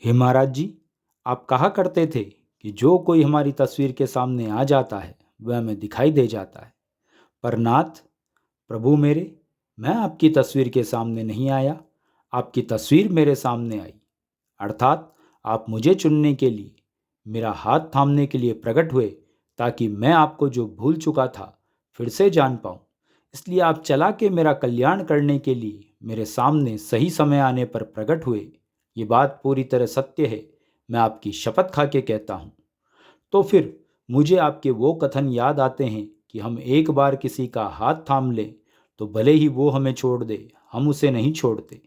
हे महाराज जी, आप कहा करते थे कि जो कोई हमारी तस्वीर के सामने आ जाता है वह हमें दिखाई दे जाता है। पर नाथ, प्रभु मेरे, मैं आपकी तस्वीर के सामने नहीं आया, आपकी तस्वीर मेरे सामने आई। अर्थात आप मुझे चुनने के लिए, मेरा हाथ थामने के लिए प्रकट हुए, ताकि मैं आपको जो भूल चुका था फिर से जान पाऊं। इसलिए आप चला के मेरा कल्याण करने के लिए मेरे सामने सही समय आने पर प्रकट हुए। ये बात पूरी तरह सत्य है, मैं आपकी शपथ खा के कहता हूँ। तो फिर मुझे आपके वो कथन याद आते हैं कि हम एक बार किसी का हाथ थाम लें तो भले ही वो हमें छोड़ दे, हम उसे नहीं छोड़ते।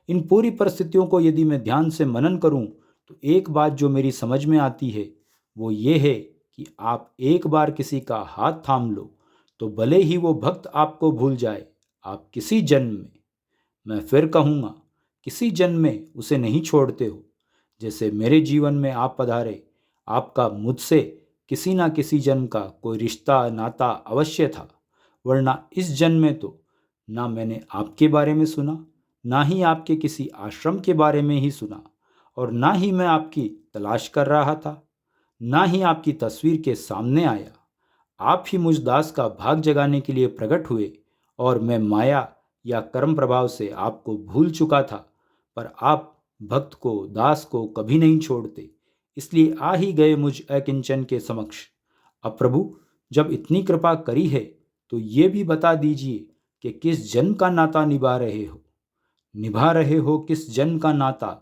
इन पूरी परिस्थितियों को यदि मैं ध्यान से मनन करूं तो एक बात जो मेरी समझ में आती है वो ये है कि आप एक बार किसी का हाथ थाम लो तो भले ही वो भक्त आपको भूल जाए, आप किसी जन्म में, मैं फिर कहूँगा, किसी जन्म में उसे नहीं छोड़ते हो। जैसे मेरे जीवन में आप पधारे, आपका मुझसे किसी ना किसी जन्म का कोई रिश्ता नाता अवश्य था, वरना इस जन्म में तो ना मैंने आपके बारे में सुना, ना ही आपके किसी आश्रम के बारे में ही सुना, और ना ही मैं आपकी तलाश कर रहा था, ना ही आपकी तस्वीर के सामने आया। आप ही मुझ दास का भाग जगाने के लिए प्रकट हुए और मैं माया या कर्म प्रभाव से आपको भूल चुका था। पर आप भक्त को, दास को कभी नहीं छोड़ते, इसलिए आ ही गए मुझ अकिंचन के समक्ष। अब प्रभु, जब इतनी कृपा करी है तो ये भी बता दीजिए कि किस जन्म का नाता निभा रहे हो किस जन्म का नाता।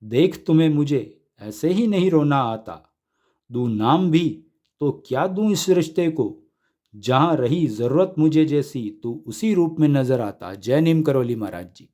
देख, तुम्हें मुझे ऐसे ही नहीं रोना आता, दूं नाम भी तो क्या दूं इस रिश्ते को। जहां रही जरूरत मुझे जैसी, तू उसी रूप में नजर आता। जय नीम करोली महाराज जी।